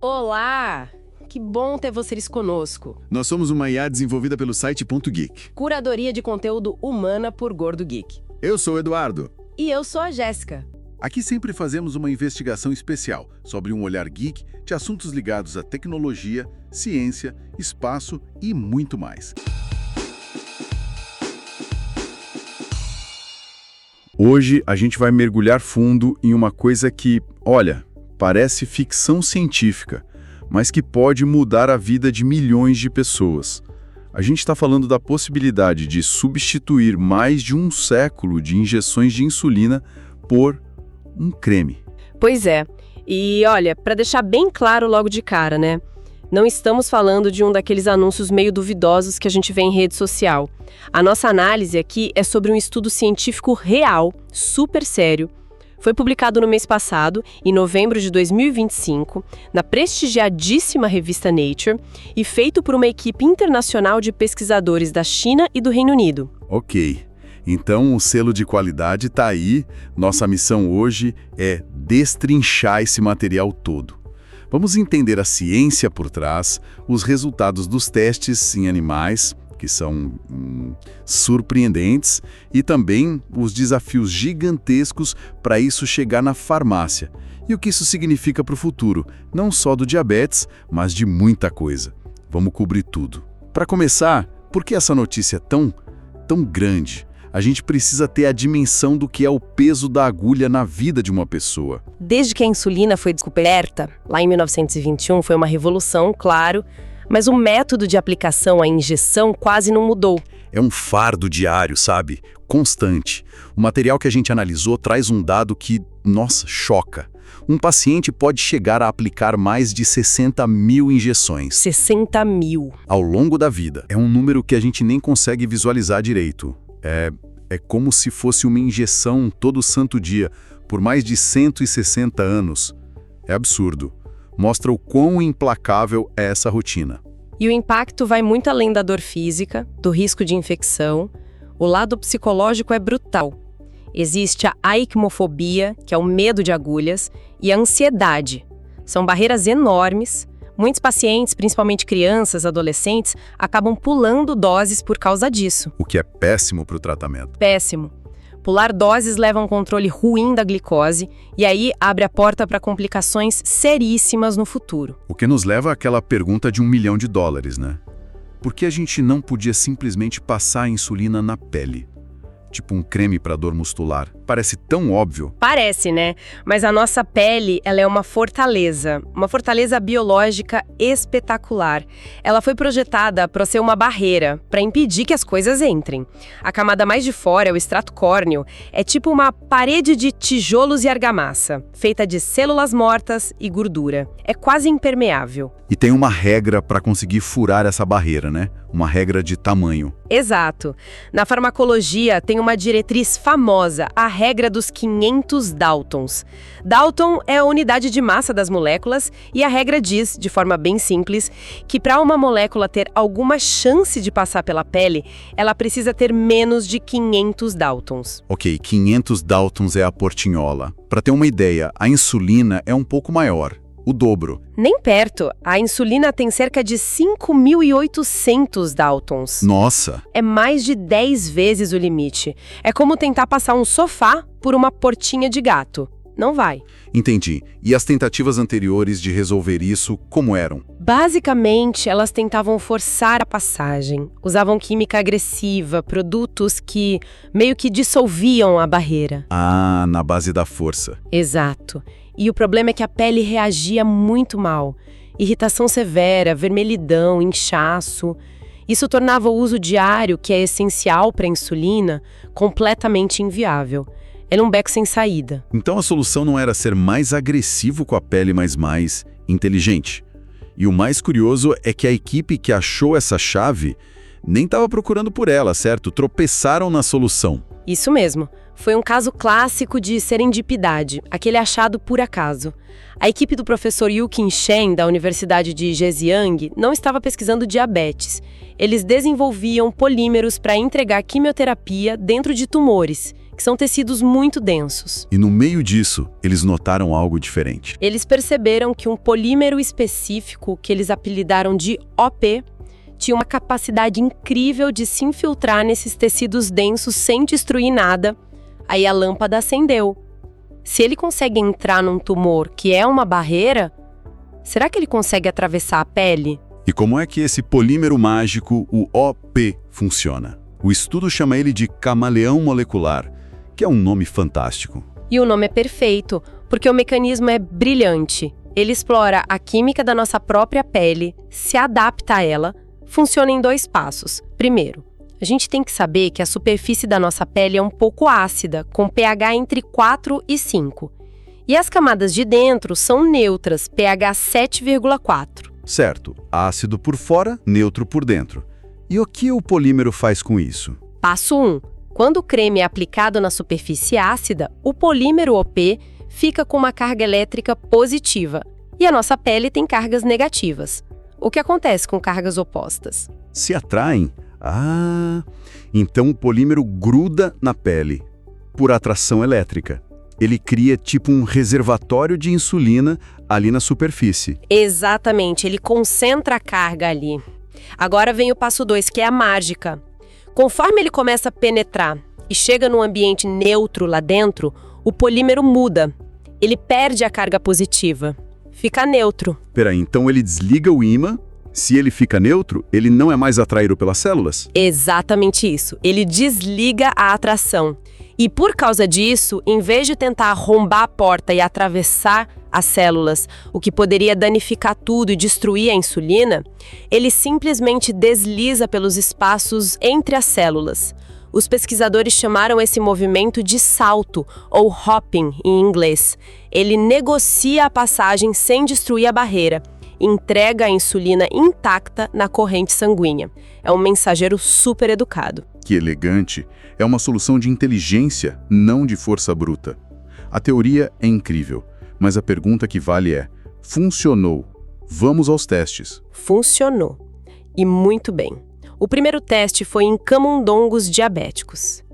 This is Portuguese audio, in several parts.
Olá! Que bom ter vocês conosco. Nós somos uma IA desenvolvida pelo site .geek. Curadoria de conteúdo humana por Gordo Geek. Eu sou o Eduardo. E eu sou a Jéssica. Aqui sempre fazemos uma investigação especial sobre um olhar geek de assuntos ligados à tecnologia, ciência, espaço e muito mais. Hoje a gente vai mergulhar fundo em uma coisa que, olha, parece ficção científica, mas que pode mudar a vida de milhões de pessoas. A gente está falando da possibilidade de substituir mais de um século de injeções de insulina por um creme. Pois é. E olha, para deixar bem claro logo de cara, né? Não estamos falando de um daqueles anúncios meio duvidosos que a gente vê em rede social. A nossa análise aqui é sobre um estudo científico real, super sério. Foi publicado no mês passado, em novembro de 2025, na prestigiadíssima revista Nature e feito por uma equipe internacional de pesquisadores da China e do Reino Unido. Ok, então o selo de qualidade está aí. Nossa missão hoje é destrinchar esse material todo. Vamos entender a ciência por trás, os resultados dos testes em animais, que são surpreendentes, e também os desafios gigantescos para isso chegar na farmácia. E o que isso significa para o futuro, não só do diabetes, mas de muita coisa. Vamos cobrir tudo. Para começar, por que essa notícia é tão grande? A gente precisa ter a dimensão do que é o peso da agulha na vida de uma pessoa. Desde que a insulina foi descoberta, lá em 1921, foi uma revolução, claro, mas o método de aplicação, a injeção, quase não mudou. É um fardo diário, sabe? Constante. O material que a gente analisou traz um dado que, nossa, choca. Um paciente pode chegar a aplicar mais de 60 mil injeções. 60 mil. Ao longo da vida. É um número que a gente nem consegue visualizar direito. É como se fosse uma injeção todo santo dia, por mais de 160 anos. É absurdo. Mostra o quão implacável é essa rotina. E o impacto vai muito além da dor física, do risco de infecção. O lado psicológico é brutal. Existe a aicmofobia, que é o medo de agulhas, e a ansiedade. São barreiras enormes. Muitos pacientes, principalmente crianças, adolescentes, acabam pulando doses por causa disso. O que é péssimo para o tratamento. Péssimo. Pular doses leva a um controle ruim da glicose e aí abre a porta para complicações seríssimas no futuro. O que nos leva àquela pergunta de $1 milhão, né? Por que a gente não podia simplesmente passar a insulina na pele? Tipo um creme para dor muscular. Parece tão óbvio. Parece, né? Mas a nossa pele, ela é uma fortaleza biológica espetacular. Ela foi projetada para ser uma barreira, para impedir que as coisas entrem. A camada mais de fora, o extrato córneo, é tipo uma parede de tijolos e argamassa, feita de células mortas e gordura. É quase impermeável. E tem uma regra para conseguir furar essa barreira, né? Uma regra de tamanho. Exato. Na farmacologia tem uma diretriz famosa, a regra dos 500 Daltons. Dalton é a unidade de massa das moléculas e a regra diz, de forma bem simples, que para uma molécula ter alguma chance de passar pela pele, ela precisa ter menos de 500 Daltons. Ok, 500 Daltons é a portinhola. Para ter uma ideia, a insulina é um pouco maior. O dobro. Nem perto. A insulina tem cerca de 5.800 Daltons. Nossa! É mais de 10 vezes o limite. É como tentar passar um sofá por uma portinha de gato. Não vai. Entendi. E as tentativas anteriores de resolver isso, como eram? Basicamente, elas tentavam forçar a passagem. Usavam química agressiva, produtos que meio que dissolviam a barreira. Ah, na base da força. Exato. E o problema é que a pele reagia muito mal. Irritação severa, vermelhidão, inchaço. Isso tornava o uso diário, que é essencial para a insulina, completamente inviável. Era um beco sem saída. Então a solução não era ser mais agressivo com a pele, mas mais inteligente. E o mais curioso é que a equipe que achou essa chave nem estava procurando por ela, certo? Tropeçaram na solução. Isso mesmo. Foi um caso clássico de serendipidade, aquele achado por acaso. A equipe do professor Yu-Kin Shen, da Universidade de Zhejiang, não estava pesquisando diabetes. Eles desenvolviam polímeros para entregar quimioterapia dentro de tumores, que são tecidos muito densos. E no meio disso, eles notaram algo diferente. Eles perceberam que um polímero específico, que eles apelidaram de OP, tinha uma capacidade incrível de se infiltrar nesses tecidos densos sem destruir nada. Aí a lâmpada acendeu. Se ele consegue entrar num tumor que é uma barreira, será que ele consegue atravessar a pele? E como é que esse polímero mágico, o OP, funciona? O estudo chama ele de camaleão molecular, que é um nome fantástico. E o nome é perfeito, porque o mecanismo é brilhante. Ele explora a química da nossa própria pele, se adapta a ela, funciona em 2 passos. Primeiro, a gente tem que saber que a superfície da nossa pele é um pouco ácida, com pH entre 4 e 5. E as camadas de dentro são neutras, pH 7,4. Certo, ácido por fora, neutro por dentro. E o que o polímero faz com isso? Passo 1. Quando o creme é aplicado na superfície ácida, o polímero OP fica com uma carga elétrica positiva e a nossa pele tem cargas negativas. O que acontece com cargas opostas? Se atraem? Então o polímero gruda na pele por atração elétrica. Ele cria tipo um reservatório de insulina ali na superfície. Exatamente, ele concentra a carga ali. Agora vem o passo 2, que é a mágica. Conforme ele começa a penetrar e chega num ambiente neutro lá dentro, o polímero muda. Ele perde a carga positiva. Fica neutro. Peraí, então ele desliga o ímã. Se ele fica neutro, ele não é mais atraído pelas células? Exatamente isso. Ele desliga a atração. E por causa disso, em vez de tentar arrombar a porta e atravessar as células, o que poderia danificar tudo e destruir a insulina, ele simplesmente desliza pelos espaços entre as células. Os pesquisadores chamaram esse movimento de salto, ou hopping em inglês. Ele negocia a passagem sem destruir a barreira. Entrega a insulina intacta na corrente sanguínea. É um mensageiro super educado. Que elegante! É uma solução de inteligência, não de força bruta. A teoria é incrível, mas a pergunta que vale é: funcionou? Vamos aos testes. Funcionou. E muito bem. O primeiro teste foi em camundongos diabéticos.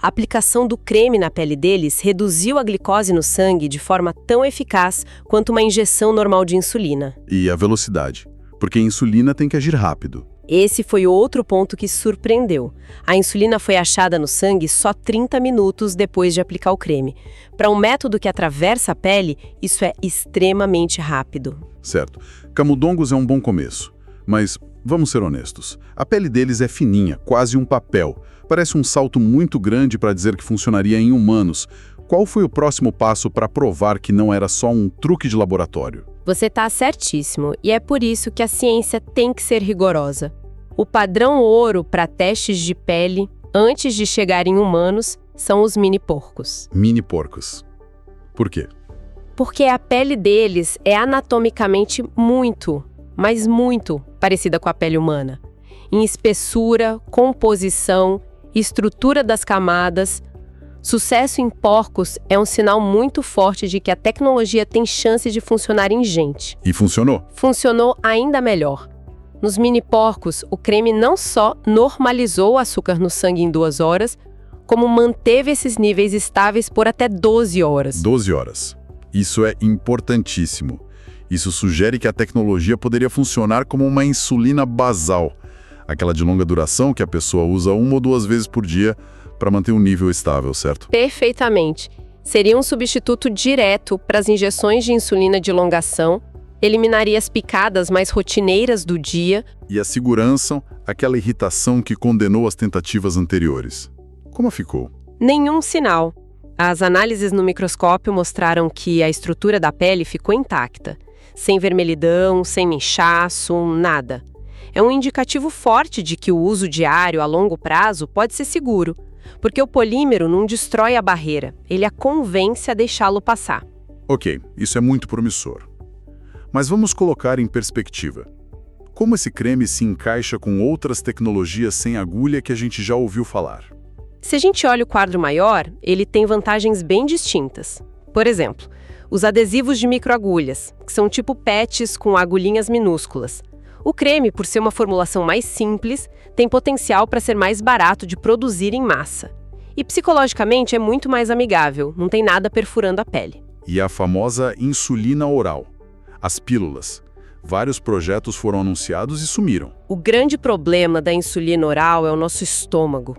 A aplicação do creme na pele deles reduziu a glicose no sangue de forma tão eficaz quanto uma injeção normal de insulina. E a velocidade? Porque a insulina tem que agir rápido. Esse foi outro ponto que surpreendeu. A insulina foi achada no sangue só 30 minutos depois de aplicar o creme. Para um método que atravessa a pele, isso é extremamente rápido. Certo. Camundongos é um bom começo. Mas vamos ser honestos. A pele deles é fininha, quase um papel. Parece um salto muito grande para dizer que funcionaria em humanos. Qual foi o próximo passo para provar que não era só um truque de laboratório? Você está certíssimo, e é por isso que a ciência tem que ser rigorosa. O padrão ouro para testes de pele, antes de chegar em humanos, são os mini-porcos. Mini-porcos. Por quê? Porque a pele deles é anatomicamente muito, mas muito parecida com a pele humana. Em espessura, composição, estrutura das camadas. Sucesso em porcos é um sinal muito forte de que a tecnologia tem chance de funcionar em gente. E funcionou? Funcionou ainda melhor. Nos mini-porcos, o creme não só normalizou o açúcar no sangue em 2 horas, como manteve esses níveis estáveis por até 12 horas. 12 horas. Isso é importantíssimo. Isso sugere que a tecnologia poderia funcionar como uma insulina basal, aquela de longa duração que a pessoa usa 1 ou 2 vezes por dia para manter um nível estável, certo? Perfeitamente. Seria um substituto direto para as injeções de insulina de longa ação, eliminaria as picadas mais rotineiras do dia. E a segurança, aquela irritação que condenou as tentativas anteriores. Como ficou? Nenhum sinal. As análises no microscópio mostraram que a estrutura da pele ficou intacta, sem vermelhidão, sem inchaço, nada. É um indicativo forte de que o uso diário a longo prazo pode ser seguro, porque o polímero não destrói a barreira, ele a convence a deixá-lo passar. Ok, isso é muito promissor. Mas vamos colocar em perspectiva. Como esse creme se encaixa com outras tecnologias sem agulha que a gente já ouviu falar? Se a gente olha o quadro maior, ele tem vantagens bem distintas. Por exemplo, os adesivos de microagulhas, que são tipo patches com agulhinhas minúsculas. O creme, por ser uma formulação mais simples, tem potencial para ser mais barato de produzir em massa. E psicologicamente é muito mais amigável, não tem nada perfurando a pele. E a famosa insulina oral, as pílulas. Vários projetos foram anunciados e sumiram. O grande problema da insulina oral é o nosso estômago.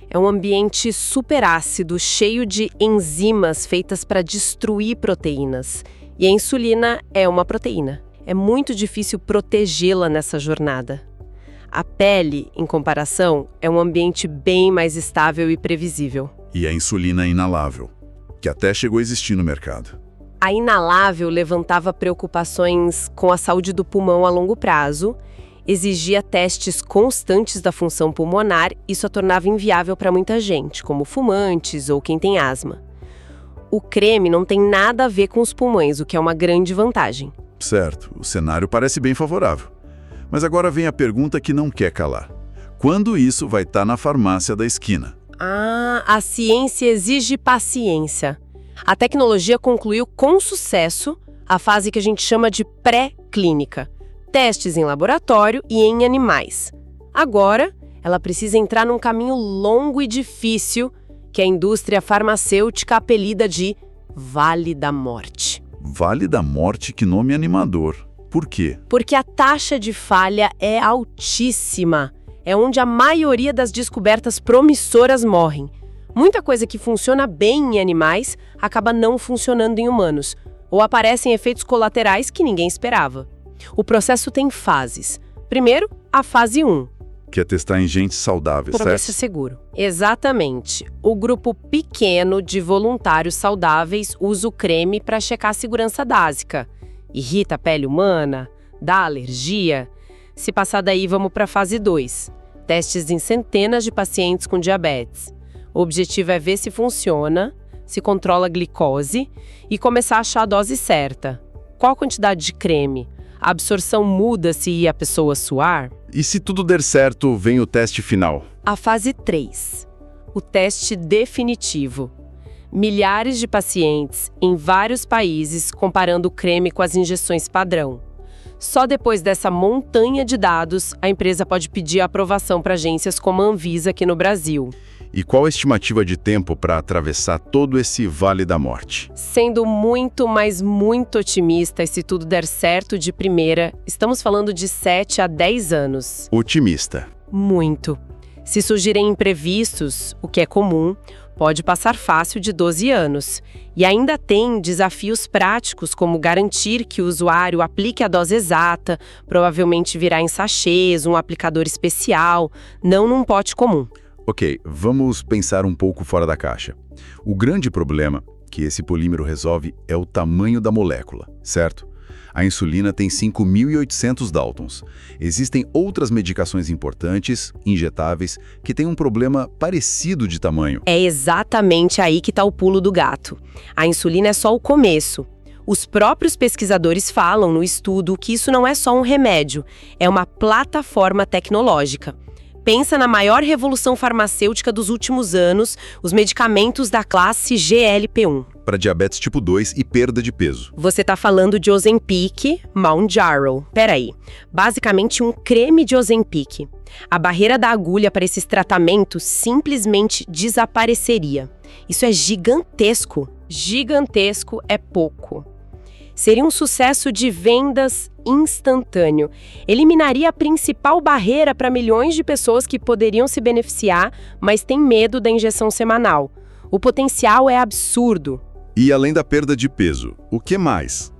É um ambiente superácido, cheio de enzimas feitas para destruir proteínas. E a insulina é uma proteína. É muito difícil protegê-la nessa jornada. A pele, em comparação, é um ambiente bem mais estável e previsível. E a insulina inalável, que até chegou a existir no mercado. A inalável levantava preocupações com a saúde do pulmão a longo prazo, exigia testes constantes da função pulmonar e isso a tornava inviável para muita gente, como fumantes ou quem tem asma. O creme não tem nada a ver com os pulmões, o que é uma grande vantagem. Certo, o cenário parece bem favorável. Mas agora vem a pergunta que não quer calar. Quando isso vai estar na farmácia da esquina? A ciência exige paciência. A tecnologia concluiu com sucesso a fase que a gente chama de pré-clínica. Testes em laboratório e em animais. Agora, ela precisa entrar num caminho longo e difícil que a indústria farmacêutica apelida de Vale da Morte. Vale da Morte, que nome animador. Por quê? Porque a taxa de falha é altíssima. É onde a maioria das descobertas promissoras morrem. Muita coisa que funciona bem em animais acaba não funcionando em humanos, ou aparecem efeitos colaterais que ninguém esperava. O processo tem fases. Primeiro, a fase 1. Que é testar em gente saudável, certo? Promessa seguro. Exatamente. O grupo pequeno de voluntários saudáveis usa o creme para checar a segurança básica. Irrita a pele humana? Dá alergia? Se passar daí, vamos para a fase 2. Testes em centenas de pacientes com diabetes. O objetivo é ver se funciona, se controla a glicose e começar a achar a dose certa. Qual a quantidade de creme? A absorção muda se a pessoa suar? E se tudo der certo, vem o teste final? A fase 3. O teste definitivo. Milhares de pacientes em vários países comparando o creme com as injeções padrão. Só depois dessa montanha de dados, a empresa pode pedir aprovação para agências como a Anvisa aqui no Brasil. E qual a estimativa de tempo para atravessar todo esse Vale da Morte? Sendo muito, mas muito otimista, e se tudo der certo de primeira, estamos falando de 7 a 10 anos. Otimista. Muito. Se surgirem imprevistos, o que é comum, pode passar fácil de 12 anos. E ainda tem desafios práticos, como garantir que o usuário aplique a dose exata, provavelmente virá em sachês, um aplicador especial, não num pote comum. Ok, vamos pensar um pouco fora da caixa. O grande problema que esse polímero resolve é o tamanho da molécula, certo? A insulina tem 5.800 Daltons. Existem outras medicações importantes, injetáveis, que têm um problema parecido de tamanho. É exatamente aí que está o pulo do gato. A insulina é só o começo. Os próprios pesquisadores falam no estudo que isso não é só um remédio, é uma plataforma tecnológica. Pensa na maior revolução farmacêutica dos últimos anos, os medicamentos da classe GLP-1. Para diabetes tipo 2 e perda de peso. Você está falando de Ozempic, Mounjaro. Peraí, basicamente um creme de Ozempic. A barreira da agulha para esses tratamentos simplesmente desapareceria. Isso é gigantesco. Gigantesco é pouco. Seria um sucesso de vendas instantâneo. Eliminaria a principal barreira para milhões de pessoas que poderiam se beneficiar, mas têm medo da injeção semanal. O potencial é absurdo. E além da perda de peso, o que mais?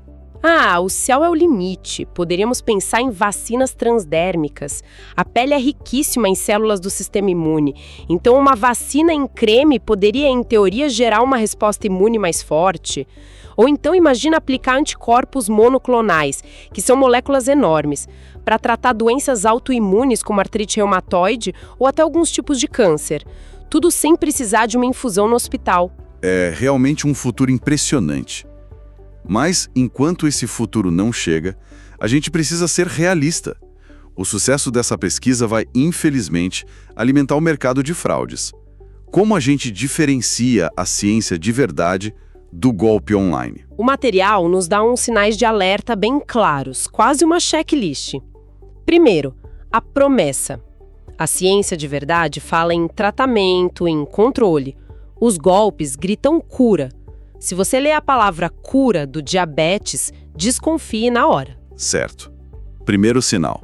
O céu é o limite. Poderíamos pensar em vacinas transdérmicas. A pele é riquíssima em células do sistema imune. Então, uma vacina em creme poderia, em teoria, gerar uma resposta imune mais forte. Ou então, imagina aplicar anticorpos monoclonais, que são moléculas enormes, para tratar doenças autoimunes como artrite reumatoide ou até alguns tipos de câncer. Tudo sem precisar de uma infusão no hospital. É realmente um futuro impressionante. Mas, enquanto esse futuro não chega, a gente precisa ser realista. O sucesso dessa pesquisa vai, infelizmente, alimentar o mercado de fraudes. Como a gente diferencia a ciência de verdade do golpe online? O material nos dá uns sinais de alerta bem claros, quase uma checklist. Primeiro, a promessa. A ciência de verdade fala em tratamento, em controle. Os golpes gritam cura. Se você lê a palavra cura do diabetes, desconfie na hora. Certo. Primeiro sinal.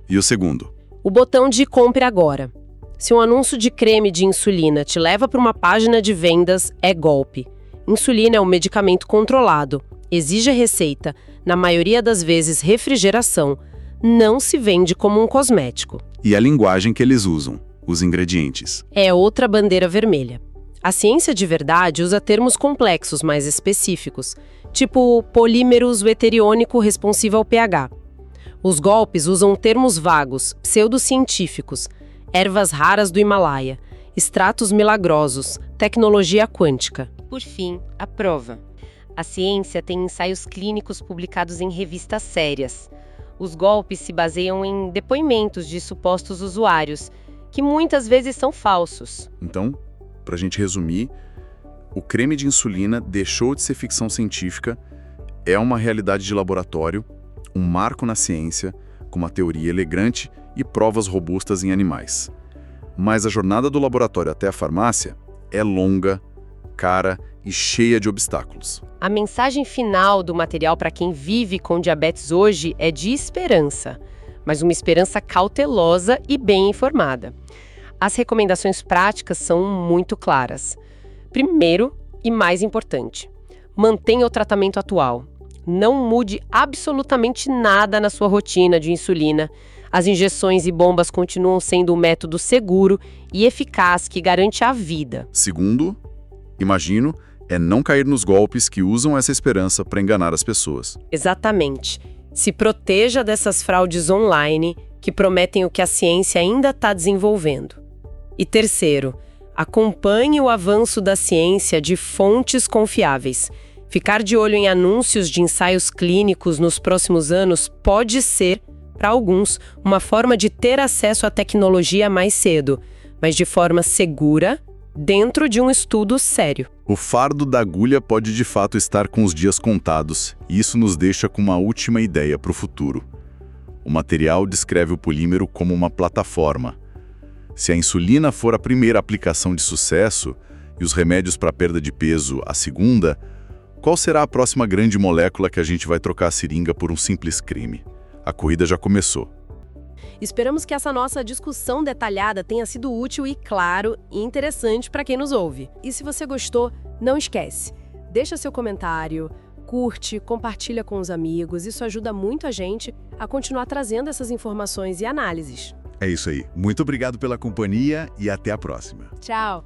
E o segundo? O botão de compre agora. Se um anúncio de creme de insulina te leva para uma página de vendas, é golpe. Insulina é um medicamento controlado, exige receita, na maioria das vezes refrigeração, não se vende como um cosmético. E a linguagem que eles usam, os ingredientes. É outra bandeira vermelha. A ciência de verdade usa termos complexos mais específicos, tipo polímeros eteriônico responsivo ao pH. Os golpes usam termos vagos, pseudocientíficos, ervas raras do Himalaia, extratos milagrosos, tecnologia quântica. Por fim, a prova. A ciência tem ensaios clínicos publicados em revistas sérias. Os golpes se baseiam em depoimentos de supostos usuários, que muitas vezes são falsos. Então, para a gente resumir, o creme de insulina deixou de ser ficção científica, é uma realidade de laboratório, um marco na ciência, com uma teoria elegante e provas robustas em animais. Mas a jornada do laboratório até a farmácia é longa, cara e cheia de obstáculos. A mensagem final do material para quem vive com diabetes hoje é de esperança, mas uma esperança cautelosa e bem informada. As recomendações práticas são muito claras. Primeiro, e mais importante, mantenha o tratamento atual. Não mude absolutamente nada na sua rotina de insulina. As injeções e bombas continuam sendo um método seguro e eficaz que garante a vida. Segundo, imagino, é não cair nos golpes que usam essa esperança para enganar as pessoas. Exatamente. Se proteja dessas fraudes online que prometem o que a ciência ainda está desenvolvendo. E terceiro, acompanhe o avanço da ciência de fontes confiáveis. Ficar de olho em anúncios de ensaios clínicos nos próximos anos pode ser, para alguns, uma forma de ter acesso à tecnologia mais cedo, mas de forma segura, dentro de um estudo sério. O fardo da agulha pode de fato estar com os dias contados, e isso nos deixa com uma última ideia para o futuro. O material descreve o polímero como uma plataforma. Se a insulina for a primeira aplicação de sucesso e os remédios para perda de peso a segunda, qual será a próxima grande molécula que a gente vai trocar a seringa por um simples creme? A corrida já começou. Esperamos que essa nossa discussão detalhada tenha sido útil e, claro, interessante para quem nos ouve. E se você gostou, não esquece, deixa seu comentário, curte, compartilha com os amigos. Isso ajuda muito a gente a continuar trazendo essas informações e análises. É isso aí. Muito obrigado pela companhia e até a próxima. Tchau!